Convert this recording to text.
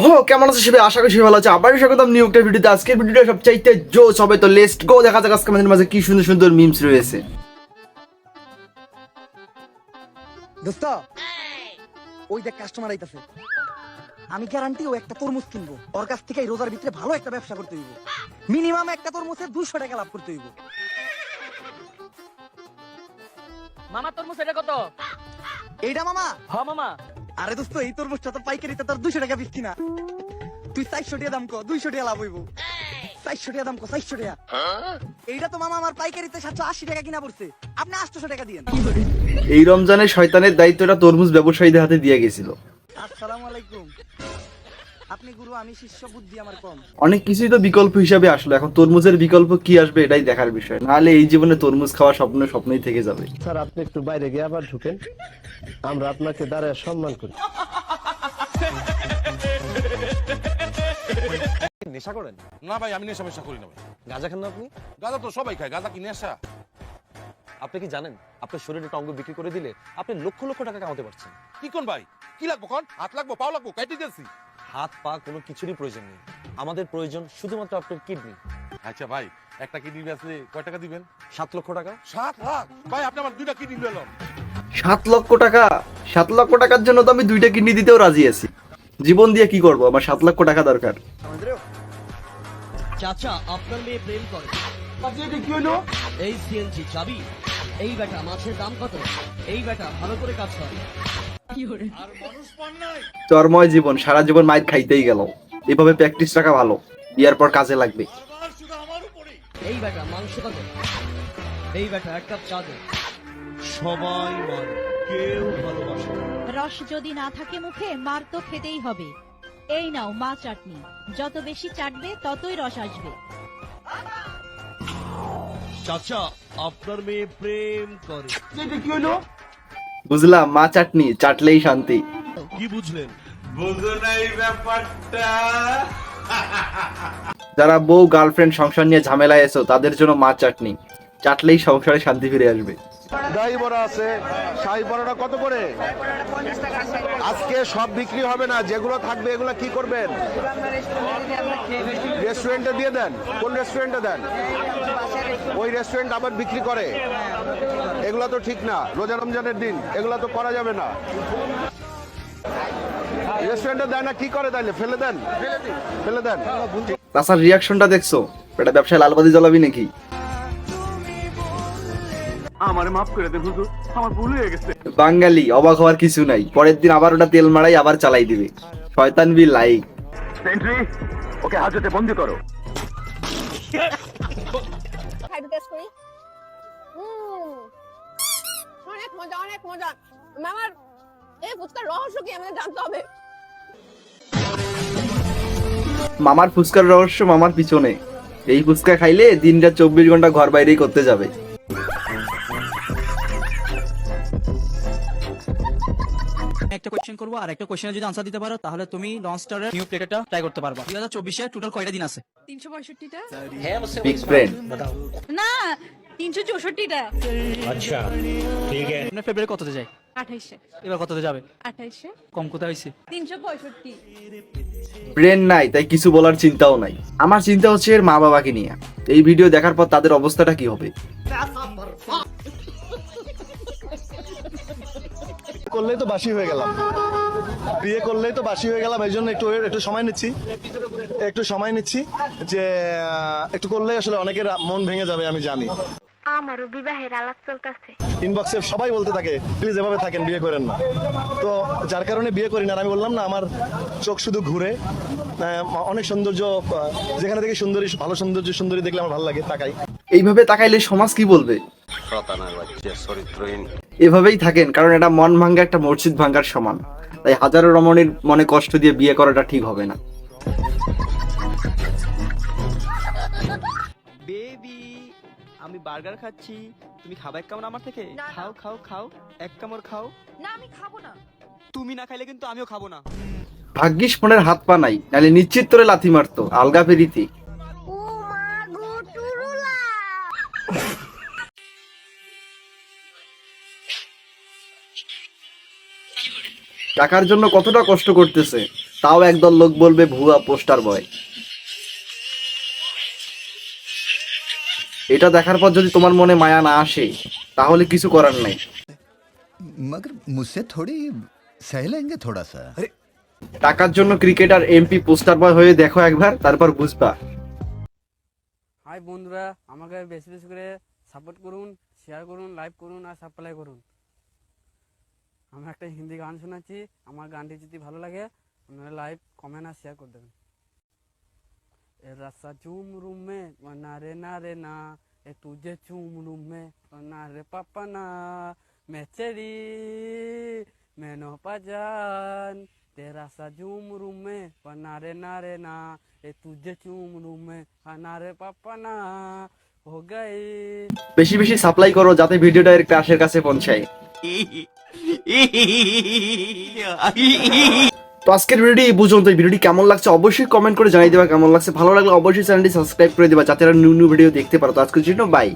ওহো, কেমন আছে সবাই? আশা করি সবাই ভালো আছে। আবারও স্বাগতম নিউ একটা ভিডিওতে। আজকের ভিডিওটা সবচাইতে জোস হবে, তো লেটস গো দেখা যাক আজকে আমাদের মাঝে কি সুন্দর সুন্দর মিমস রয়েছে। দোস্ত ওই দেখ কাস্টমার আইতাছে। আমি গ্যারান্টি ও একটা তরমুজ কিনবো ওর কাছ থেকে। এই রোজার ভিতরে ভালো একটা ব্যবসা করতে হইব। মিনিমাম একটা তরমুজে 200 টাকা লাভ করতে হইব। মামা তরমুজ এটা কত? এইটা মামা? হ্যাঁ মামা। আরে দোস্ত এই তরমুজটা তো পাইকারিতে তোর 200 টাকা বিক্রি না। তুই 400 টাকা দাম কো, 200 টাকা লাভ হইব। 400 টাকা দাম কো, 400 টাকা। এইটা তো মামা আমার পাইকারিতে 780 টাকা কিনা পড়ছে। আপনি 800 টাকা দিয়েন। এই রমজানে শয়তানের দায়িত্বটা তরমুজ ব্যবসায়ীদের হাতে দিয়ে গেছিল। আসসালামু আলাইকুম। আপনি গুরু, আমি শিষ্য, বুদ্ধি আমার কম। অনেক কিছুই তো বিকল্প হিসাবে আসলো, এখন তরমুজের বিকল্প কি আসবে এটাই দেখার বিষয়। নাহলে এই জীবনে তরমুজ খাওয়া স্বপ্নই থেকে যাবে। স্যার, আপনি একটু বাইরে গিয়ে আবার ঢুকেন, আমরা আপনাকে দাঁড়ায় সম্মান করি। নেশা করেন? না ভাই, আমি নেশা মেশা করি না ভাই। গাঁজা খান না আপনি? গাঁজা তো সবাই খায়, গাঁজা কি নেশা? আপনি কি জানেন আপনার শরীরে একটা অঙ্গ বিক্রি করে দিলে আপনি লক্ষ লক্ষ টাকা কামাতে পারছেন? কি কোন ভাই? কি লাগবো কোন? হাত লাগবো, পাও লাগবো, কাটি দিয়েছি। হাত পা কোনো কিছুরই প্রয়োজন নেই, আমাদের প্রয়োজন শুধুমাত্র আপনার কিডনি। আচ্ছা ভাই, একটা কিডনি বেচলে কয় টাকা দিবেন? 7 লক্ষ টাকা। 7 লাখ? ভাই আপনি আমার 2টা কিডনি নিলেন। 7 লক্ষ টাকা? 7 লক্ষ টাকার জন্য তো আমি 2টা কিডনি দিতেও রাজি আছি। জীবন দিয়ে কি করবো? আমার 7 লক্ষ টাকা দরকার। চাচা, আপনার মেয়ে প্রেম করে। কি হলো? এই সিএনজি চাবি। এই বেটা মাছের দাম কত? এই বেটা ভালো করে কাজ করে। চরময় জীবন, সারা জীবন মাইর খাইতেই গেল। এভাবে প্র্যাকটিস রাখা ভালো, বিয়ার পর কাজে লাগবে। এই বেটা মাংস কত? এই বেটা এক কাপ চা দে। সবাই মারে, কেউ ভালোবাসে না। রস যদি না থাকে মুখে, মার তো খেতেই হবে। এই নাও মা চাটনি, যত বেশি চাটবে ততই রস আসবে। চাচা, আপনার মেয়ে প্রেম করে। কি হলো? বুঝলাম, মা চাটনি চাটলেই শান্তি। কি বুঝলেন? বুঝো নাই ব্যাপারটা। যারা বউ গার্লফ্রেন্ড সংসার নিয়ে ঝামেলায় এসো, তাদের জন্য মা চাটনি চাটলেই সংসারে শান্তি ফিরে আসবে। দই বড়া আছে, শাহী বড়াটা কত করে? আজকে সব বিক্রি হবে না, যেগুলো থাকবে এগুলো কি করবেন? রেস্টুরেন্টে দিয়ে দেন। কোন রেস্টুরেন্টে দেন? ওই রেস্টুরেন্ট আবার বিক্রি করে, এগুলো তো ঠিক না। রোজা রমজানের দিন এগুলো তো করা যাবে না। রেস্টুরেন্টে দেয় না, কি করে তাইলে? ফেলে দেন, ফেলে দেন। তাছাড়া রিয়াকশনটা দেখছো? এটা ব্যবসায় লালবাতি জ্বালাবি নাকি? আমারে মাফ করে দেন হুজুর, আমার ভুল হয়ে গেছে। বাঙালি অবাক হওয়ার কিছু নাই, পরের দিন আবার ওটা তেল মারাই আবার চালাই দিবে। শয়তান বি লাইক। সেন্ট্রি, ওকে হাজতে বন্দি করো। খাইতে টেস্ট করি। অনেক মজা, অনেক মজা। মামার এই ফুচকার রহস্য কি আমাদের জানতে হবে। মামার ফুচকার রহস্য মামার পিছনে। এই ফুচকা খাইলে দিনটা 24 ঘন্টা ঘর বাইরেই করতে যাবে। একটা কোশ্চেন করবো, আর একটা কোশ্চেনে যদি আনসার দিতে পারো তাহলে তুমি লঞ্চটারের নিউ প্লেটটা ট্রাই করতে পারবা। 2024 এ টোটাল কয়টা দিন আছে? 365টা বিগ ব্রেন। না, 364টা। আপনার ফেব্রুয়ারি কততে যায়? 28 এবার কততে যাবে? 28 কম কোথায় হয়েছে? 365। ব্রেন নাই তাই কিছু বলার চিন্তাও নাই। আমার চিন্তা হচ্ছে এর মা বাবাকে নিয়ে। এই ভিডিও দেখার পর তাদের অবস্থাটা কি হবে। করলেই তো বাসি হয়ে গেলাম, বিয়ে করলেই তো বাসি হয়ে গেলাম। এই জন্য একটু সময় নিচ্ছি যে একটু করলেই আসলে অনেকের মন ভেঙে যাবে, আমি জানি। আমারও বিবাহের আলাপ চলতেছে। ইনবক্সে সবাই বলতে থাকে প্লিজ এভাবে থাকেন, বিয়ে করেন না। তো যার কারণে বিয়ে করি না। আর আমি বললাম না, আমার চোখ শুধু ঘুরে। অনেক সৌন্দর্য, যেখানে থেকে সুন্দরী, ভালো সুন্দরী দেখলে আমার ভালো লাগে, তাকাই। এইভাবে তাকাইলে সমাজ কি বলবে? এভাবেই থাকেন, কারণ এটা মন ভাঙ্গা একটা মসজিদ ভাঙ্গার সমান। তাই হাজারো রমণীর মনে কষ্ট দিয়ে বিয়ে করাটা ঠিক হবে না। বেবি, আমি বার্গার খাচ্ছি, তুমি খাবা এক কামড় আমার থেকে? খাও খাও খাও, এক কামড় খাও। না, আমি খাবো না। তুমি না খাইলে কিন্তু আমিও খাবো না। ভাগ্যিস ফোনের হাত পা নাই, নাহলে নিশ্চিত তোরে লাথি মারতো আলগা পেরিতি। ও মা গো টুরুলা। টাকার জন্য কতটা কষ্ট করতেছে, তাও একদল লোক বলবে ভুয়া পোস্টার বয়। এটা দেখার পর যদি তোমার মনে মায়া না আসে তাহলে কিছু করার নাই। मगर मुझसे थोड़ी सह लेंगे थोड़ा सा। টাকার জন্য ক্রিকেটার এমপি পোস্টার বয় হয়ে দেখো একবার, তারপর বুঝবা। হাই বন্ধুরা, আমাকে বেশি বেশি করে সাপোর্ট করুন, শেয়ার করুন, লাইক করুন আর সাবস্ক্রাইব করুন। আমি একটা হিন্দি গান শোনাচ্ছি, আমার গানটি যদি ভালো লাগে আপনারা লাইক, কমেন্ট আর শেয়ার করে দেবেন। এ রাস্তা চুম রুম মে না রে না রে না, এ তুঝে চুম রুম মে না রে পাপা না, मैं चली मैं नो पजान तेरा सा झूम रूम में नारे नारे ना, ए तुझे चूम रूम में नारे पापा ना हो गए। বেশি বেশি সাপ্লাই করো যাতে ভিডিওটা এর ক্রাশের কাছে পৌঁছায়। তো আজকের ভিডিওটি এই পর্যন্ত। ভিডিওটি কেমন লাগছে অবশ্যই কমেন্ট করে জানিয়ে দেবা কেমন লাগছে। ভালো লাগলে অবশ্যই চ্যানেলটি সাবস্ক্রাইব করে দেবা যাতে নিউ নিউ ভিডিও দেখতে পারো। তো আজকের জন্য বাই।